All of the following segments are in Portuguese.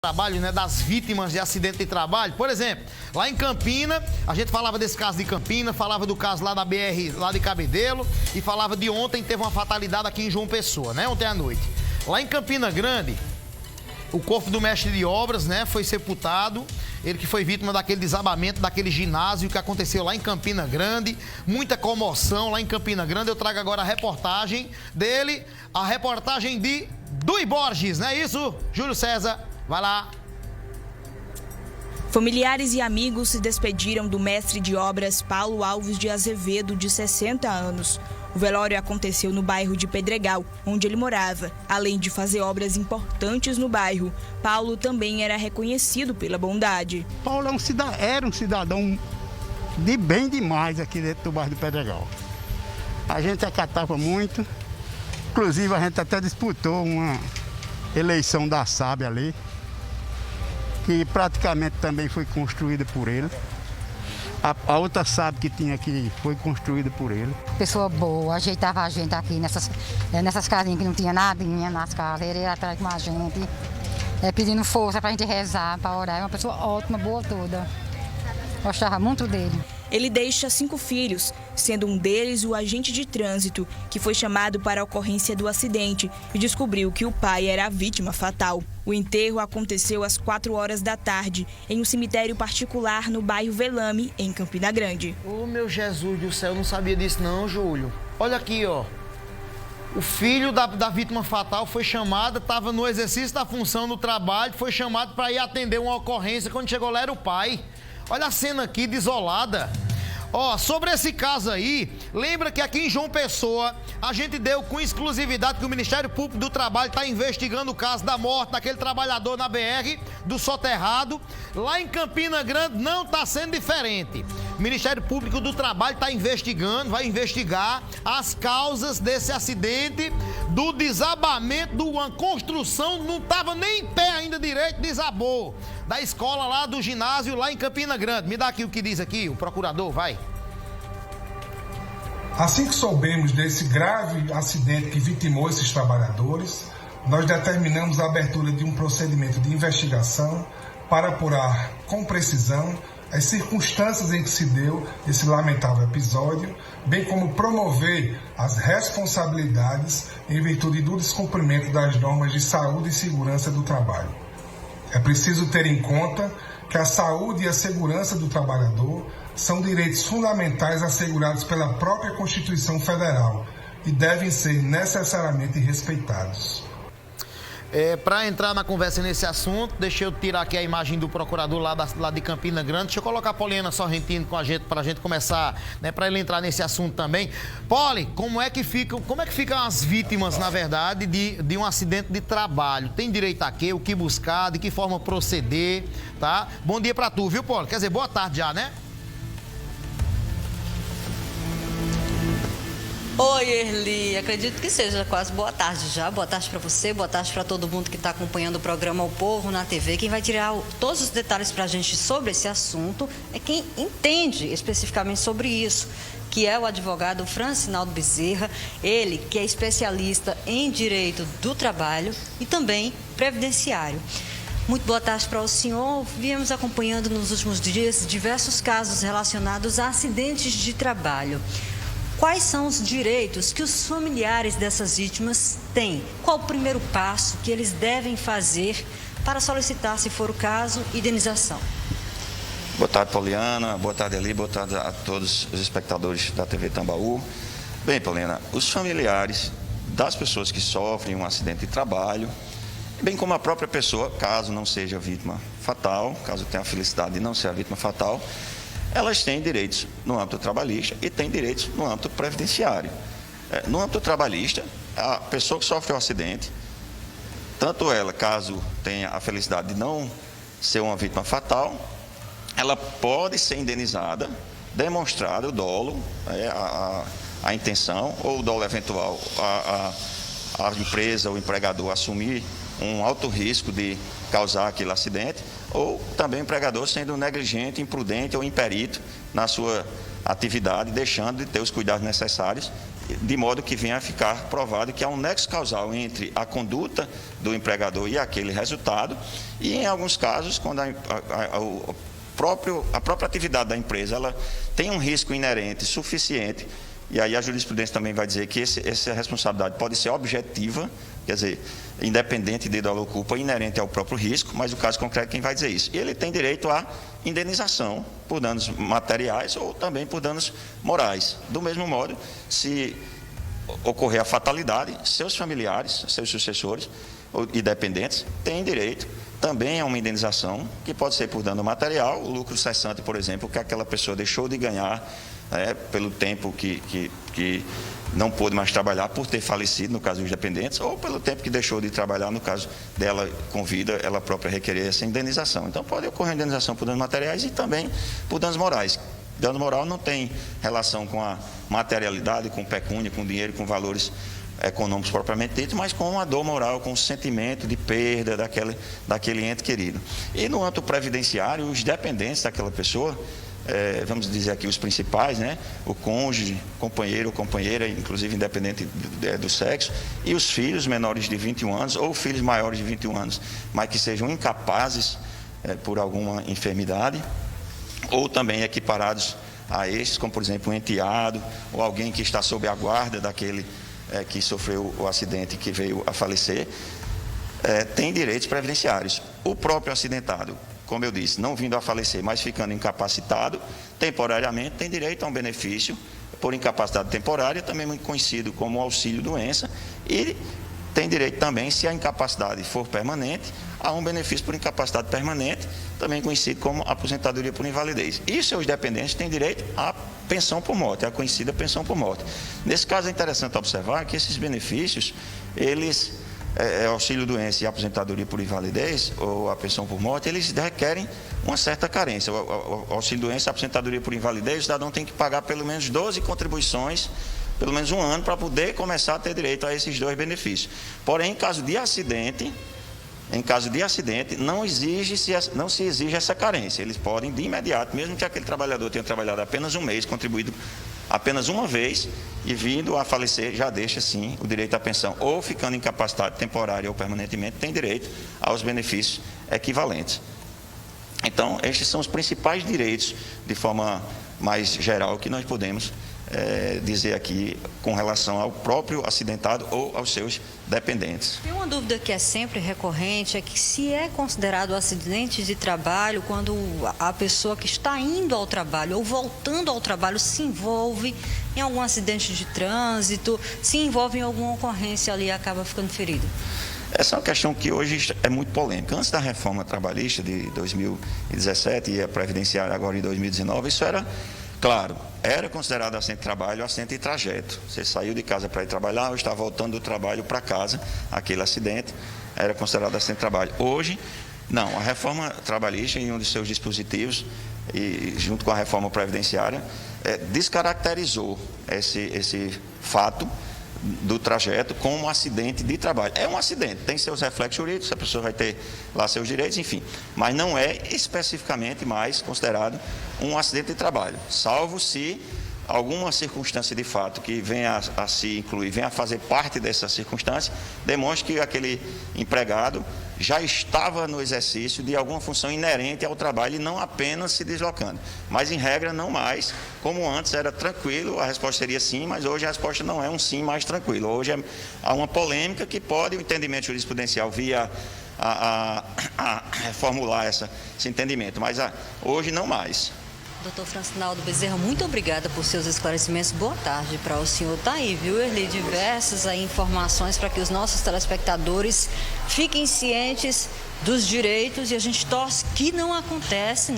Trabalho, né, das vítimas de acidente de trabalho. Por exemplo, lá em Campina, a gente falava desse caso de Campina, falava do caso lá da BR, lá de Cabedelo, e falava de ontem, teve uma fatalidade aqui em João Pessoa, né, ontem à noite. Lá em Campina Grande, o corpo do mestre de obras, né, foi sepultado, ele que foi vítima daquele desabamento daquele ginásio que aconteceu lá em Campina Grande, muita comoção lá em Campina Grande. Eu trago agora a reportagem dele, a reportagem de Dui Borges, não é isso, Júlio César? Vai lá. Familiares e amigos se despediram do mestre de obras Paulo Alves de Azevedo, de 60 anos. O velório aconteceu no bairro de Pedregal, onde ele morava. Além de fazer obras importantes no bairro, Paulo também era reconhecido pela bondade. Paulo era um cidadão de bem demais aqui dentro do bairro de Pedregal. A gente acatava muito, inclusive a gente até disputou uma eleição da SAB ali, que praticamente também foi construída por ele. A outra SAB que tinha aqui foi construída por ele. Pessoa boa, ajeitava a gente aqui nessas casinhas que não tinha nadinha nas casas. Ele ia atrás com a gente, pedindo força pra gente rezar, pra orar. É uma pessoa ótima, boa toda. Gostava muito dele. Ele deixa 5 filhos, sendo um deles o agente de trânsito, que foi chamado para a ocorrência do acidente e descobriu que o pai era a vítima fatal. O enterro aconteceu às 4 horas da tarde, em um cemitério particular no bairro Velame, em Campina Grande. Ô, meu Jesus do céu, eu não sabia disso não, Júlio. Olha aqui, ó. O filho da vítima fatal foi chamado, estava no exercício da função no trabalho, foi chamado para ir atender uma ocorrência. Quando chegou lá era o pai. Olha a cena aqui, desolada. Ó, sobre esse caso aí, lembra que aqui em João Pessoa, a gente deu com exclusividade que o Ministério Público do Trabalho está investigando o caso da morte daquele trabalhador na BR, do soterrado. Lá em Campina Grande não está sendo diferente. O Ministério Público do Trabalho está investigando, vai investigar as causas desse acidente, do desabamento de uma construção, não estava nem em pé ainda direito, desabou, da escola lá do ginásio lá em Campina Grande. Me dá aqui o que diz aqui, o procurador, vai. Assim que soubemos desse grave acidente que vitimou esses trabalhadores, nós determinamos a abertura de um procedimento de investigação para apurar com precisão as circunstâncias em que se deu esse lamentável episódio, bem como promover as responsabilidades em virtude do descumprimento das normas de saúde e segurança do trabalho. É preciso ter em conta que a saúde e a segurança do trabalhador são direitos fundamentais assegurados pela própria Constituição Federal e devem ser necessariamente respeitados. Para entrar na conversa nesse assunto, deixa eu tirar aqui a imagem do procurador lá de Campina Grande. Deixa eu colocar a Poliana Sorrentino com a gente, para a gente começar, né, para ele entrar nesse assunto também. Poli, como é que ficam as vítimas, na verdade, de um acidente de trabalho? Tem direito a quê? O que buscar? De que forma proceder? Tá? Bom dia para tu, viu, Poli? Quer dizer, boa tarde já, né? Oi, Erli. Acredito que seja quase boa tarde já. Boa tarde para você, boa tarde para todo mundo que está acompanhando o programa O Povo na TV. Quem vai tirar todos os detalhes para a gente sobre esse assunto é quem entende especificamente sobre isso, que é o advogado Francinaldo Bezerra, ele que é especialista em direito do trabalho e também previdenciário. Muito boa tarde para o senhor. Viemos acompanhando nos últimos dias diversos casos relacionados a acidentes de trabalho. Quais são os direitos que os familiares dessas vítimas têm? Qual o primeiro passo que eles devem fazer para solicitar, se for o caso, indenização? Boa tarde, Poliana. Boa tarde, Eli. Boa tarde a todos os espectadores da TV Tambaú. Bem, Poliana, os familiares das pessoas que sofrem um acidente de trabalho, bem como a própria pessoa, caso não seja vítima fatal, caso tenha a felicidade de não ser a vítima fatal, elas têm direitos no âmbito trabalhista e têm direitos no âmbito previdenciário. No âmbito trabalhista, a pessoa que sofre um acidente, tanto ela, caso tenha a felicidade de não ser uma vítima fatal, ela pode ser indenizada, demonstrado o dolo, a intenção ou o dolo eventual, a empresa ou o empregador assumir um alto risco de causar aquele acidente, ou também o empregador sendo negligente, imprudente ou imperito na sua atividade, deixando de ter os cuidados necessários de modo que venha a ficar provado que há um nexo causal entre a conduta do empregador e aquele resultado, e em alguns casos, quando a própria atividade da empresa ela tem um risco inerente suficiente, e aí a jurisprudência também vai dizer que essa responsabilidade pode ser objetiva, quer dizer, independente de dolo ou culpa, inerente ao próprio risco, mas o caso concreto quem vai dizer isso. E ele tem direito à indenização por danos materiais ou também por danos morais. Do mesmo modo, se ocorrer a fatalidade, seus familiares, seus sucessores e dependentes têm direito também a uma indenização, que pode ser por dano material, o lucro cessante, por exemplo, que aquela pessoa deixou de ganhar pelo tempo que não pôde mais trabalhar por ter falecido, no caso dos dependentes, ou pelo tempo que deixou de trabalhar, no caso dela com vida, ela própria requerer essa indenização. Então pode ocorrer indenização por danos materiais e também por danos morais. Dano moral não tem relação com a materialidade, com pecúnia, com dinheiro, com valores econômicos propriamente ditos, mas com a dor moral, com o sentimento de perda daquele ente querido. E no âmbito previdenciário, os dependentes daquela pessoa, vamos dizer aqui os principais, né? O cônjuge, companheiro ou companheira, inclusive independente do sexo, e os filhos menores de 21 anos ou filhos maiores de 21 anos, mas que sejam incapazes por alguma enfermidade, ou também equiparados a estes, como por exemplo um enteado ou alguém que está sob a guarda daquele que sofreu o acidente, que veio a falecer, tem direitos previdenciários. O próprio acidentado, como eu disse, não vindo a falecer, mas ficando incapacitado temporariamente, tem direito a um benefício por incapacidade temporária, também muito conhecido como auxílio-doença, e tem direito também, se a incapacidade for permanente, a um benefício por incapacidade permanente, também conhecido como aposentadoria por invalidez. E seus dependentes têm direito à pensão por morte, a conhecida pensão por morte. Nesse caso é interessante observar que esses benefícios, eles, auxílio-doença e aposentadoria por invalidez, ou a pensão por morte, eles requerem uma certa carência. O auxílio-doença e a aposentadoria por invalidez, o cidadão tem que pagar pelo menos 12 contribuições, pelo menos um ano, para poder começar a ter direito a esses dois benefícios. Porém, em caso de acidente, não se exige essa carência. Eles podem, de imediato, mesmo que aquele trabalhador tenha trabalhado apenas um mês, contribuído apenas uma vez, e vindo a falecer, já deixa, sim, o direito à pensão. Ou ficando incapacitado temporário ou permanentemente, tem direito aos benefícios equivalentes. Então, estes são os principais direitos, de forma mais geral, que nós podemos dizer aqui com relação ao próprio acidentado ou aos seus dependentes. Tem uma dúvida que é sempre recorrente, é que se é considerado acidente de trabalho quando a pessoa que está indo ao trabalho ou voltando ao trabalho se envolve em algum acidente de trânsito, se envolve em alguma ocorrência ali e acaba ficando ferido. Essa é uma questão que hoje é muito polêmica. Antes da reforma trabalhista de 2017 e a previdenciária agora em 2019, isso era claro, era considerado acidente de trabalho, acidente de trajeto. Você saiu de casa para ir trabalhar ou está voltando do trabalho para casa, aquele acidente era considerado acidente de trabalho. Hoje, não. A reforma trabalhista, em um de seus dispositivos, e junto com a reforma previdenciária, descaracterizou esse fato do trajeto como um acidente de trabalho. É um acidente, tem seus reflexos jurídicos, a pessoa vai ter lá seus direitos, enfim, mas não é especificamente mais considerado um acidente de trabalho, salvo se alguma circunstância de fato que venha a se incluir, venha a fazer parte dessa circunstância, demonstre que aquele empregado já estava no exercício de alguma função inerente ao trabalho e não apenas se deslocando. Mas, em regra, não mais. Como antes era tranquilo, a resposta seria sim, mas hoje a resposta não é um sim mais tranquilo. Hoje há uma polêmica que pode, o entendimento jurisprudencial via a reformular esse entendimento, mas hoje não mais. Doutor Francinaldo Bezerra, muito obrigada por seus esclarecimentos. Boa tarde para o senhor. Tá aí, viu, Erli? Diversas informações para que os nossos telespectadores fiquem cientes dos direitos e a gente torce que não aconteça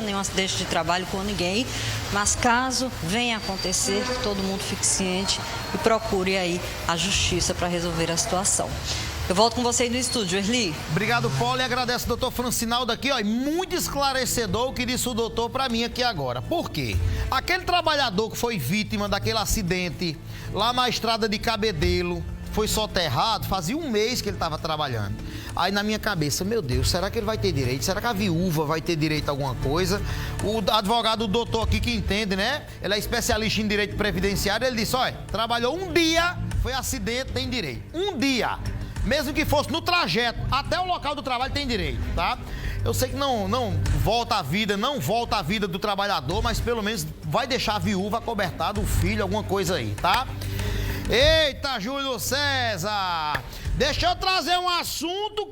nenhum acidente de trabalho com ninguém, mas caso venha a acontecer, que todo mundo fique ciente e procure aí a justiça para resolver a situação. Eu volto com você aí no estúdio, Erli. Obrigado, Paulo, e agradeço o doutor Francinaldo aqui, ó, e muito esclarecedor o que disse o doutor para mim aqui agora. Por quê? Aquele trabalhador que foi vítima daquele acidente lá na estrada de Cabedelo, foi soterrado, fazia um mês que ele estava trabalhando. Aí na minha cabeça, meu Deus, será que ele vai ter direito? Será que a viúva vai ter direito a alguma coisa? O advogado, o doutor aqui que entende, né? Ele é especialista em direito previdenciário, ele disse, olha, trabalhou um dia, foi acidente, tem direito. Um dia. Mesmo que fosse no trajeto, até o local do trabalho tem direito, tá? Eu sei que não volta a vida, não volta a vida do trabalhador, mas pelo menos vai deixar a viúva acobertada, o filho, alguma coisa aí, tá? Eita, Júlio César! Deixa eu trazer um assunto